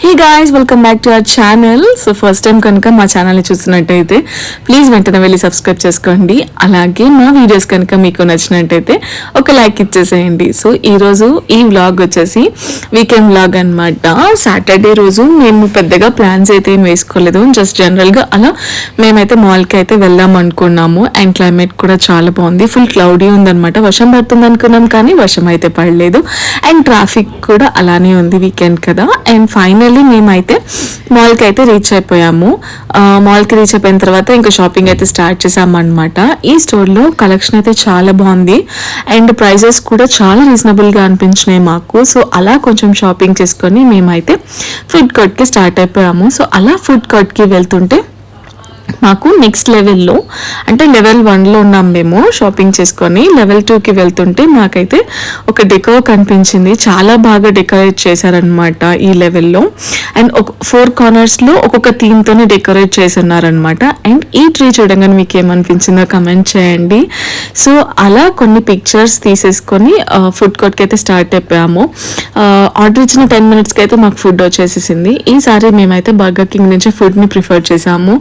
Hey guys, welcome back to our channel. So first time కనుక మా ఛానల్ని చూసినట్టయితే ప్లీజ్ వెంటనే వెళ్ళి సబ్స్క్రైబ్ చేసుకోండి. అలాగే మా వీడియోస్ కనుక మీకు నచ్చినట్టయితే ఒక లైక్ ఇచ్చేసేయండి. సో ఈరోజు ఈ వ్లాగ్ వచ్చేసి వీకెండ్ వ్లాగ్ అనమాట. సాటర్డే రోజు మేము పెద్దగా ప్లాన్స్ అయితే ఏం వేసుకోలేదు, జస్ట్ జనరల్గా అలా మేమైతే మాల్కి అయితే వెళ్దాం అనుకున్నాము. అండ్ క్లైమేట్ కూడా చాలా బాగుంది, ఫుల్ క్లౌడీ ఉందన్నమాట. వర్షం పడుతుంది అనుకున్నాం కానీ వర్షం అయితే పడలేదు. అండ్ ట్రాఫిక్ కూడా అలానే ఉంది, వీకెండ్ కదా. అండ్ ఫైనల్లీ మేమైతే మాల్కి అయితే రీచ్ అయిపోయాము. మాల్కి రీచ్ అయిపోయిన తర్వాత ఇంకా షాపింగ్ అయితే స్టార్ట్ చేసామన్నమాట. ఈ స్టోర్లో కలెక్షన్ అయితే చాలా బాగుంది అండ్ ప్రైజెస్ కూడా చాలా రీజనబుల్గా అనిపించినాయి మాకు. సో అలా కొంచెం షాపింగ్ చేసుకొని మేమైతే ఫుడ్ కోర్ట్కి స్టార్ట్ అయిపోయాము. సో అలా ఫుడ్ కోర్ట్కి వెళ్తుంటే మాకు నెక్స్ట్ లెవెల్లో అంటే లెవెల్ 1లో ఉన్నాం మేము షాపింగ్ చేసుకొని. లెవెల్ 2కి వెళ్తుంటే మాకైతే ఒక డెకో కనిపించింది, చాలా బాగా డెకరేట్ చేశారనమాట ఈ లెవెల్లో. అండ్ 4 కార్నర్స్లో ఒక్కొక్క థీమ్తోనే డెకరేట్ చేస్తున్నారనమాట. అండ్ ఈ ట్రీ చూడగానే మీకు ఏమనిపించిందో కమెంట్ చేయండి. సో అలా కొన్ని పిక్చర్స్ తీసేసుకొని ఫుడ్ కోర్ట్కి అయితే స్టార్ట్ అయిపోయాము. ఆర్డర్ ఇచ్చిన 10 minutesకి అయితే మాకు ఫుడ్ వచ్చేసేసింది. ఈసారి మేమైతే బర్గర్ కింగ్ నుంచి ఫుడ్ని ప్రిఫర్ చేసాము.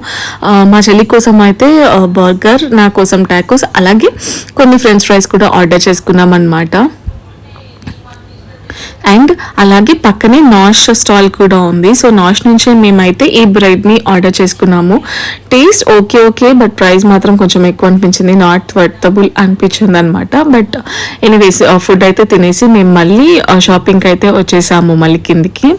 మా చెల్లి కోసం అయితే బర్గర్, నా కోసం టాకోస్, అలాగే కొన్ని ఫ్రెంచ్ ఫ్రైస్ కూడా ఆర్డర్ చేసుకున్నాం అన్నమాట. అండ్ అలాగే పక్కనే నాష్ స్టాల్ కూడా ఉంది. సో నాష్ నుంచి మేమైతే ఈ బ్రెడ్ని ఆర్డర్ చేసుకున్నాము. టేస్ట్ ఓకే బట్ ప్రైస్ మాత్రం కొంచెం ఎక్కువ అనిపించింది, నాట్ వర్తబుల్ అనిపించింది అనమాట. బట్ ఎనీవేస్ ఫుడ్ అయితే తినేసి మేము మళ్ళీ షాపింగ్కి అయితే వచ్చేసాము మళ్ళీ కిందికి.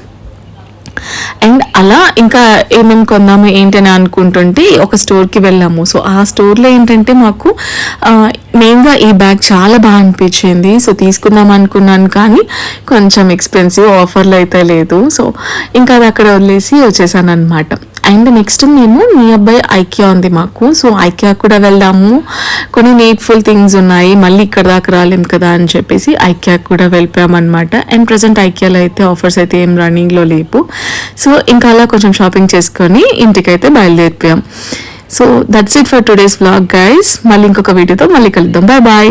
అండ్ అలా ఇంకా ఏమేమి కొందాము ఏంటని అనుకుంటుంటే ఒక స్టోర్కి వెళ్ళాము. సో ఆ స్టోర్లో ఏంటంటే మాకు మెయిన్గా ఈ బ్యాగ్ చాలా బాగా అనిపించింది. సో తీసుకుందాం అనుకున్నాను కానీ కొంచెం ఎక్స్పెన్సివ్, ఆఫర్లో అయితే లేదు. సో ఇంకా అది అక్కడ వదిలేసి వచ్చేసాను అనమాట. అండ్ నెక్స్ట్ మేము నియర్ బై ఐకియా ఉంది మాకు. సో ఐకియా కూడా వెళ్దాము, కొన్ని నీడ్ఫుల్ థింగ్స్ ఉన్నాయి, మళ్ళీ ఇక్కడ దాకా రాలేం కదా అని చెప్పేసి ఐకియా కూడా వెళ్ళిపోయామన్నమాట. అండ్ ప్రజెంట్ ఐకియాలో అయితే ఆఫర్స్ అయితే ఏం రన్నింగ్లో లేవు. సో ఇంకా అలా కొంచెం షాపింగ్ చేసుకొని ఇంటికైతే బయలుదేరిపోయాం. So that's it for today's vlog guys. మళ్ళీ ఇంకొక వీడియోతో మళ్ళీ కలుద్దాం. Bye bye.